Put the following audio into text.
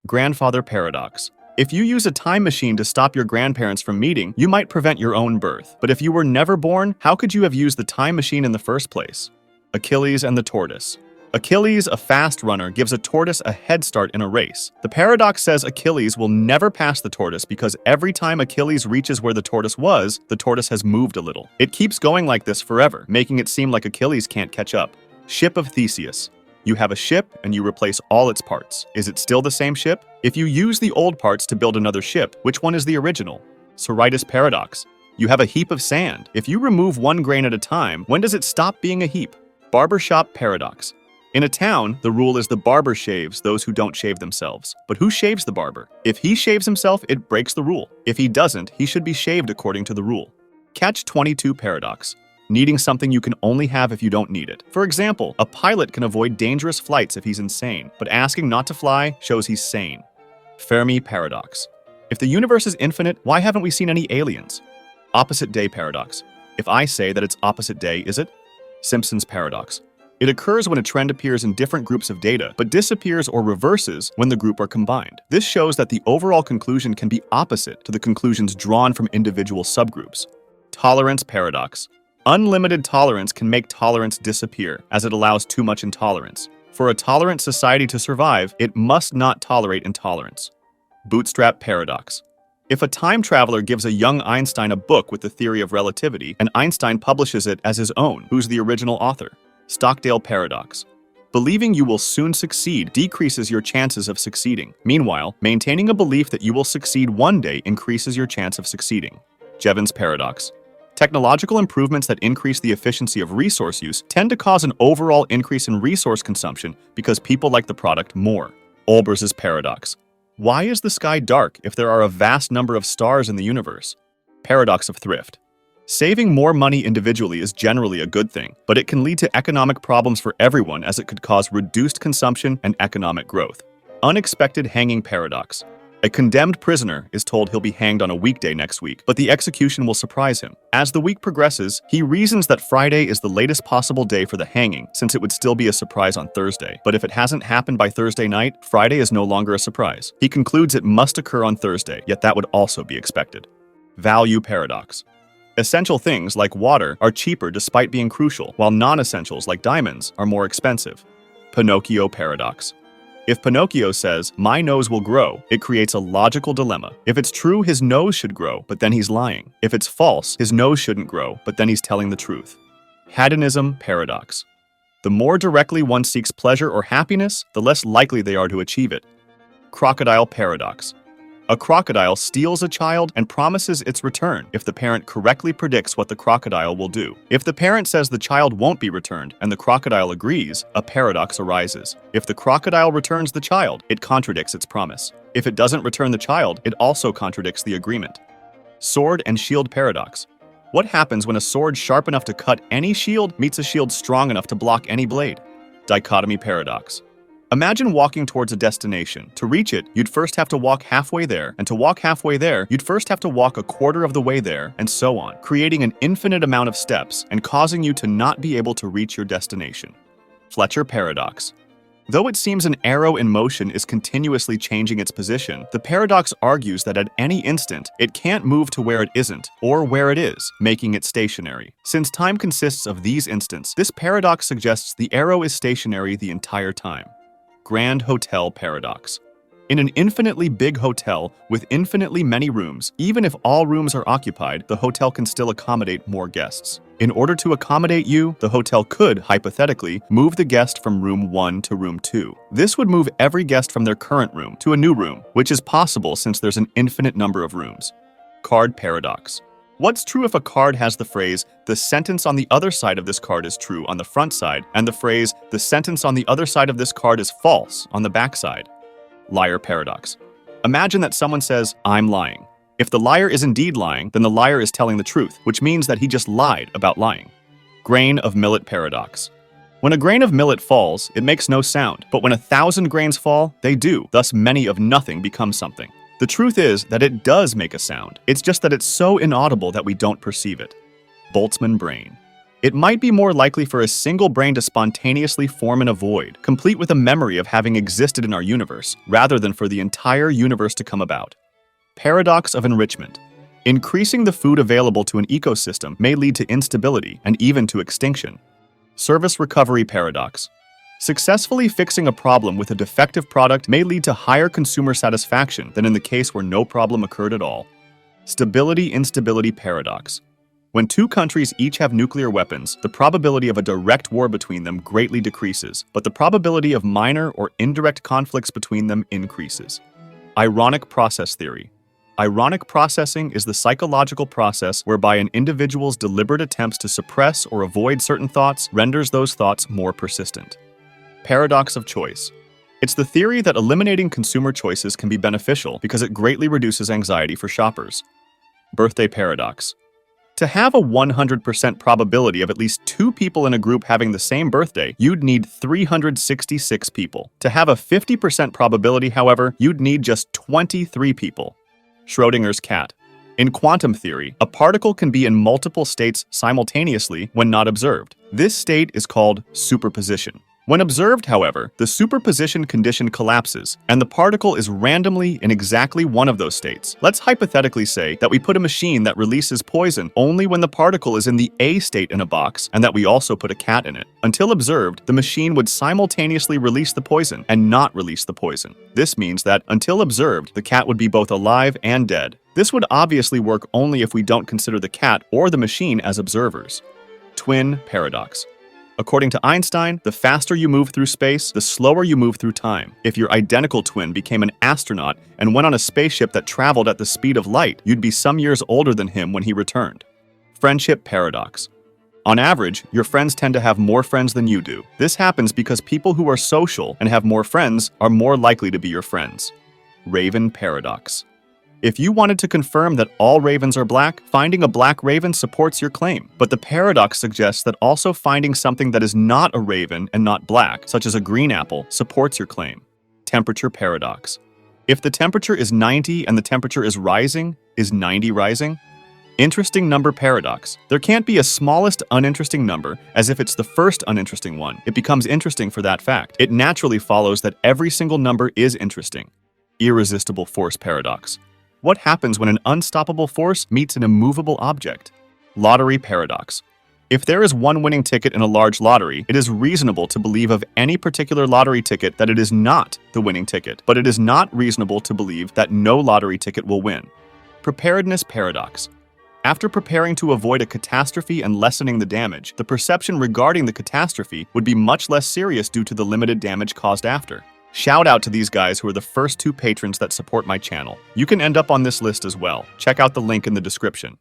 Grandfather Paradox. If you use a time machine to stop your grandparents from meeting, you might prevent your own birth. But if you were never born, how could you have used the time machine in the first place? Achilles and the tortoise. Achilles, a fast runner, gives a tortoise a head start in a race. The paradox says Achilles will never pass the tortoise because every time Achilles reaches where the tortoise has moved a little. It keeps going like this forever, making it seem like Achilles can't catch up. Ship of Theseus. You have a ship and you replace all its parts. Is it still the same ship? If you use the old parts to build another ship, which one is the original? Soritis Paradox. You have a heap of sand. If you remove one grain at a time, when does it stop being a heap? Barbershop Paradox. In a town, the rule is the barber shaves those who don't shave themselves. But who shaves the barber? If he shaves himself, it breaks the rule. If he doesn't, he should be shaved according to the rule. Catch-22 Paradox. Needing something you can only have if you don't need it. For example, a pilot can avoid dangerous flights if he's insane, but asking not to fly shows he's sane. Fermi Paradox. If the universe is infinite, why haven't we seen any aliens? Opposite day paradox. If I say that it's opposite day, is it? Simpson's Paradox. It occurs when a trend appears in different groups of data, but disappears or reverses when the group are combined. This shows that the overall conclusion can be opposite to the conclusions drawn from individual subgroups. Tolerance Paradox. Unlimited tolerance can make tolerance disappear, as it allows too much intolerance. For a tolerant society to survive, it must not tolerate intolerance. Bootstrap Paradox. If a time traveler gives a young Einstein a book with the theory of relativity, and Einstein publishes it as his own, who's the original author? Stockdale Paradox. Believing you will soon succeed decreases your chances of succeeding. Meanwhile, maintaining a belief that you will succeed one day increases your chance of succeeding. Jevons Paradox. Technological improvements that increase the efficiency of resource use tend to cause an overall increase in resource consumption because people like the product more. Olbers's Paradox. Why is the sky dark if there are a vast number of stars in the universe? Paradox of Thrift. Saving more money individually is generally a good thing, but it can lead to economic problems for everyone as it could cause reduced consumption and economic growth. Unexpected Hanging Paradox. A condemned prisoner is told he'll be hanged on a weekday next week, but the execution will surprise him. As the week progresses, he reasons that Friday is the latest possible day for the hanging, since it would still be a surprise on Thursday. But if it hasn't happened by Thursday night, Friday is no longer a surprise. He concludes it must occur on Thursday, yet that would also be expected. Value Paradox. Essential things, like water, are cheaper despite being crucial, while non-essentials, like diamonds, are more expensive. Pinocchio Paradox. If Pinocchio says, "My nose will grow," it creates a logical dilemma. If it's true, his nose should grow, but then he's lying. If it's false, his nose shouldn't grow, but then he's telling the truth. Hedonism Paradox. The more directly one seeks pleasure or happiness, the less likely they are to achieve it. Crocodile Paradox. A crocodile steals a child and promises its return if the parent correctly predicts what the crocodile will do. If the parent says the child won't be returned and the crocodile agrees, a paradox arises. If the crocodile returns the child, it contradicts its promise. If it doesn't return the child, it also contradicts the agreement. Sword and Shield Paradox. What happens when a sword sharp enough to cut any shield meets a shield strong enough to block any blade? Dichotomy Paradox. Imagine walking towards a destination. To reach it, you'd first have to walk halfway there, and to walk halfway there, you'd first have to walk a quarter of the way there, and so on, creating an infinite amount of steps and causing you to not be able to reach your destination. Fletcher Paradox. Though it seems an arrow in motion is continuously changing its position, the paradox argues that at any instant, it can't move to where it isn't, or where it is, making it stationary. Since time consists of these instants, this paradox suggests the arrow is stationary the entire time. Grand Hotel Paradox. In an infinitely big hotel with infinitely many rooms, even if all rooms are occupied, the hotel can still accommodate more guests. In order to accommodate you, the hotel could, hypothetically, move the guest from room 1 to room 2. This would move every guest from their current room to a new room, which is possible since there's an infinite number of rooms. Card Paradox. What's true if a card has the phrase, "The sentence on the other side of this card is true" on the front side, and the phrase, "The sentence on the other side of this card is false" on the back side? Liar Paradox. Imagine that someone says, "I'm lying." If the liar is indeed lying, then the liar is telling the truth, which means that he just lied about lying. Grain of Millet Paradox. When a grain of millet falls, it makes no sound, but when 1,000 grains fall, they do, thus many of nothing become something. The truth is that it does make a sound. It's just that it's so inaudible that we don't perceive it. Boltzmann brain. It might be more likely for a single brain to spontaneously form in a void, complete with a memory of having existed in our universe, rather than for the entire universe to come about. Paradox of enrichment. Increasing the food available to an ecosystem may lead to instability and even to extinction. Service recovery paradox. Successfully fixing a problem with a defective product may lead to higher consumer satisfaction than in the case where no problem occurred at all. Stability-instability paradox. When two countries each have nuclear weapons, the probability of a direct war between them greatly decreases, but the probability of minor or indirect conflicts between them increases. Ironic process theory. Ironic processing is the psychological process whereby an individual's deliberate attempts to suppress or avoid certain thoughts renders those thoughts more persistent. Paradox of choice. It's the theory that eliminating consumer choices can be beneficial because it greatly reduces anxiety for shoppers. Birthday paradox. To have a 100% probability of at least 2 people in a group having the same birthday, you'd need 366 people. To have a 50% probability, however, you'd need just 23 people. Schrödinger's cat. In quantum theory, a particle can be in multiple states simultaneously when not observed. This state is called superposition. When observed, however, the superposition condition collapses, and the particle is randomly in exactly one of those states. Let's hypothetically say that we put a machine that releases poison only when the particle is in the A state in a box, and that we also put a cat in it. Until observed, the machine would simultaneously release the poison and not release the poison. This means that, until observed, the cat would be both alive and dead. This would obviously work only if we don't consider the cat or the machine as observers. Twin paradox. According to Einstein, the faster you move through space, the slower you move through time. If your identical twin became an astronaut and went on a spaceship that traveled at the speed of light, you'd be some years older than him when he returned. Friendship paradox. On average, your friends tend to have more friends than you do. This happens because people who are social and have more friends are more likely to be your friends. Raven paradox. If you wanted to confirm that all ravens are black, finding a black raven supports your claim. But the paradox suggests that also finding something that is not a raven and not black, such as a green apple, supports your claim. Temperature paradox. If the temperature is 90 and the temperature is rising, is 90 rising? Interesting number paradox. There can't be a smallest uninteresting number, as if it's the first uninteresting one. It becomes interesting for that fact. It naturally follows that every single number is interesting. Irresistible force paradox. What happens when an unstoppable force meets an immovable object? Lottery paradox. If there is one winning ticket in a large lottery, it is reasonable to believe of any particular lottery ticket that it is not the winning ticket, but it is not reasonable to believe that no lottery ticket will win. Preparedness paradox. After preparing to avoid a catastrophe and lessening the damage, the perception regarding the catastrophe would be much less serious due to the limited damage caused after. Shout out to these guys who are the first 2 patrons that support my channel. You can end up on this list as well. Check out the link in the description.